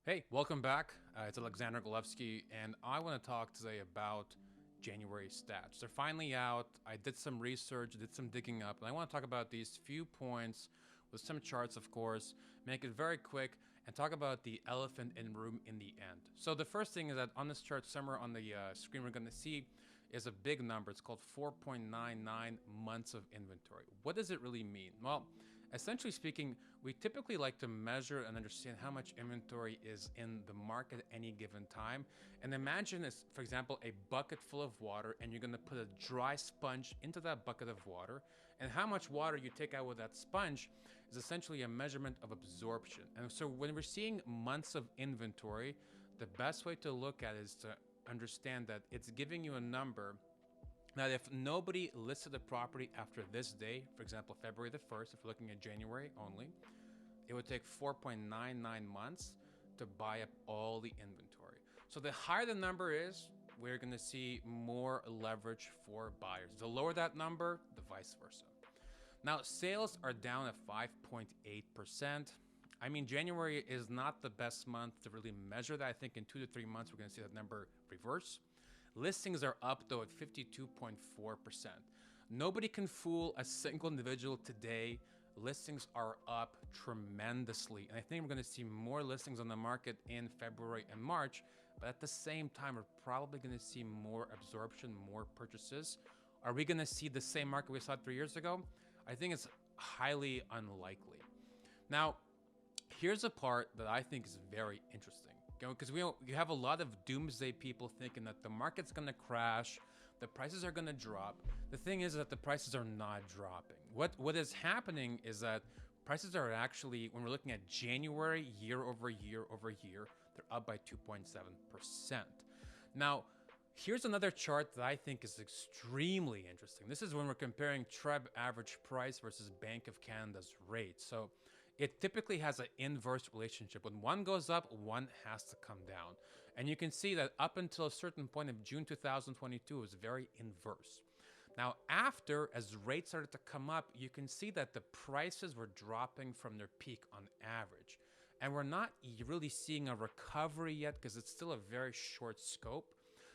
Hey, welcome back. It's Alexander Golevsky, and I want to talk today about January stats. They're finally out. I did some research, did some digging up, and I want to talk about these few points with some charts, of course, make it very quick, and talk about the elephant in the room in the end. So the first thing is that on this chart, somewhere on the screen, we're going to see is a big number. It's called 4.99 months of inventory. What does it really mean? Well, essentially speaking, we typically like to measure and understand how much inventory is in the market at any given time. And imagine it's, for example, a bucket full of water, and you're going to put a dry sponge into that bucket of water. And how much water you take out with that sponge is essentially a measurement of absorption. And so when we're seeing months of inventory, the best way to look at it is to understand that it's giving you a number that if nobody listed the property after this day, for example, February the 1st, if we're looking at January only, it would take 4.99 months to buy up all the inventory. So the higher the number is, we're going to see more leverage for buyers. The lower that number, the vice versa. Now, sales are down at 5.8%. I mean, January is not the best month to really measure that. I think in 2 to 3 months, we're going to see that number reverse. Listings are up, though, at 52.4%. Nobody can fool a single individual today. Listings are up tremendously. And I think we're going to see more listings on the market in February and March. But at the same time, we're probably going to see more absorption, more purchases. Are we going to see the same market we saw 3 years ago? I think it's highly unlikely. Now, here's a part that I think is very interesting, because you have a lot of doomsday people thinking that the market's going to crash, the prices are going to drop. The thing is that the prices are not dropping. What is happening is that prices are actually, when we're looking at January year over year over year, they're up by 2.7%. Now, here's another chart that I think is extremely interesting. This is when we're comparing TREB average price versus Bank of Canada's rate. So it typically has an inverse relationship. When one goes up, one has to come down. And you can see that up until a certain point of June 2022, it was very inverse. Now, after, as rates started to come up, you can see that the prices were dropping from their peak on average. And we're not really seeing a recovery yet because it's still a very short scope.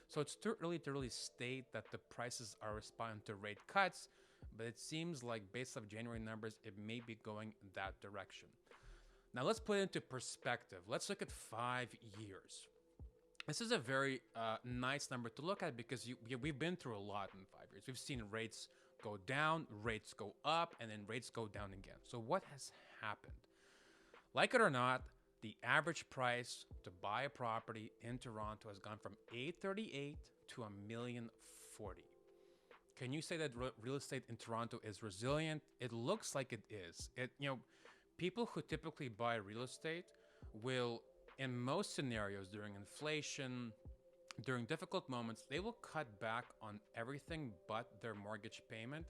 So it's too early to really state that the prices are responding to rate cuts, but it seems like based off January numbers, it may be going in that direction. Now let's put it into perspective. Let's look at 5 years. This is a very nice number to look at because we've been through a lot in 5 years. We've seen rates go down, rates go up, and then rates go down again. So what has happened? Like it or not, the average price to buy a property in Toronto has gone from $838 to $1,040,000. Can you say that real estate in Toronto is resilient? It looks like it is. People who typically buy real estate will, in most scenarios during inflation, during difficult moments, they will cut back on everything but their mortgage payment.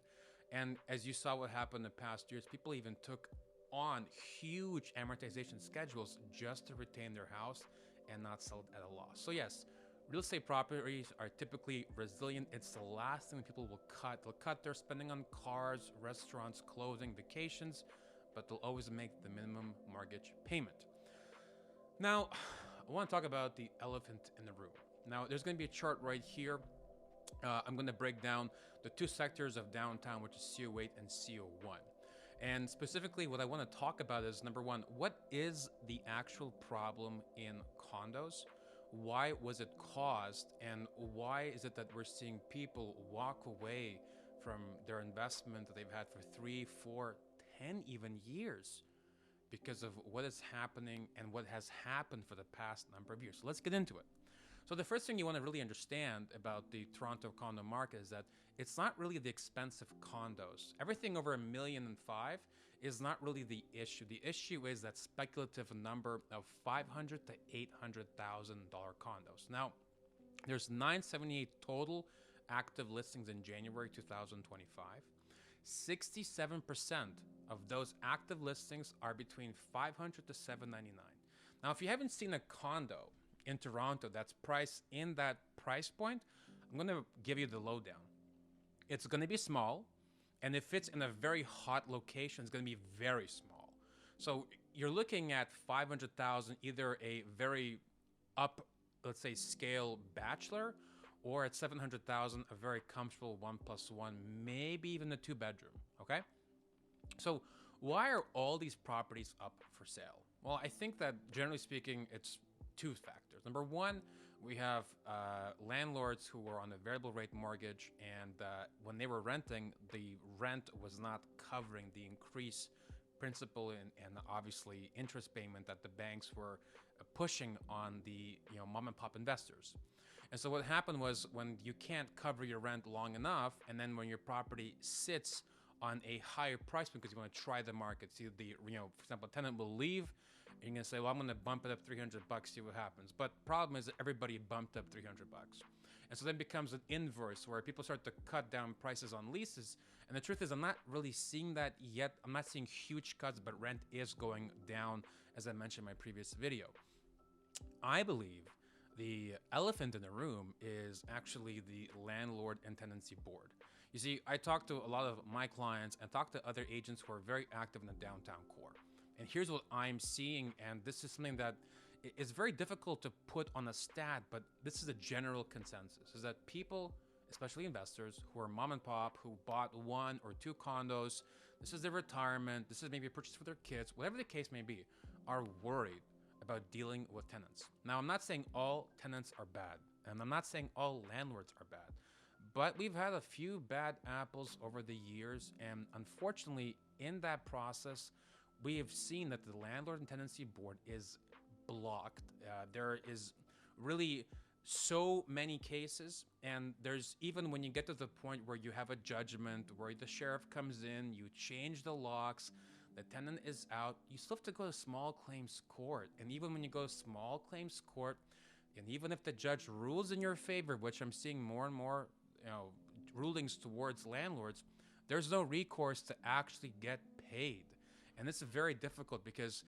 And as you saw what happened in the past years, people even took on huge amortization schedules just to retain their house and not sell it at a loss. So yes, real estate properties are typically resilient. It's the last thing that people will cut. They'll cut their spending on cars, restaurants, clothing, vacations, but they'll always make the minimum mortgage payment. Now, I want to talk about the elephant in the room. Now, there's going to be a chart right here. I'm going to break down the two sectors of downtown, which is CO8 and CO1. And specifically, what I want to talk about is, number one, what is the actual problem in condos? Why was it caused? And why is it that we're seeing people walk away from their investment that they've had for 3, 4, 10 even years because of what is happening and what has happened for the past number of years? So let's get into it. So the first thing you want to really understand about the Toronto condo market is that it's not really the expensive condos. Everything over $1.5 million is not really the issue. The issue is that speculative number of $500,000 to $800,000 condos. Now, there's 978 total active listings in January 2025. 67% of those active listings are between $500 to $799. Now, if you haven't seen a condo in Toronto that's priced in that price point, I'm going to give you the lowdown. It's going to be small, and if it's in a very hot location, it's going to be very small. So you're looking at 500,000, either a very up, let's say, scale bachelor, or at 700,000, a very comfortable 1+1, maybe even a 2 bedroom. Okay, so why are all these properties up for sale? Well, I think that generally speaking, it's two factors. Number one, we have landlords who were on a variable rate mortgage, and when they were renting, the rent was not covering the increased principal and obviously interest payment that the banks were pushing on the mom and pop investors. And so what happened was, when you can't cover your rent long enough, and then when your property sits on a higher price because you want to try the market, see the for example, a tenant will leave, and you're gonna say, well, I'm gonna bump it up $300, see what happens. But problem is that everybody bumped up $300, and so then becomes an inverse where people start to cut down prices on leases. And the truth is, I'm not really seeing that yet. I'm not seeing huge cuts, but rent is going down, as I mentioned in my previous video. I believe the elephant in the room is actually the landlord and tenancy board. You see, I talk to a lot of my clients and talk to other agents who are very active in the downtown core. And here's what I'm seeing, and this is something that is very difficult to put on a stat, but this is a general consensus, is that people, especially investors who are mom and pop, who bought 1 or 2 condos, this is their retirement, this is maybe a purchase for their kids, whatever the case may be, are worried about dealing with tenants. Now, I'm not saying all tenants are bad, and I'm not saying all landlords are bad, but we've had a few bad apples over the years, and unfortunately, in that process, we have seen that the landlord and tenancy board is blocked. There is really so many cases, and there's even when you get to the point where you have a judgment, where the sheriff comes in, you change the locks, the tenant is out, you still have to go to small claims court. And even when you go to small claims court, and even if the judge rules in your favor, which I'm seeing more and more, rulings towards landlords, there's no recourse to actually get paid. And this is very difficult because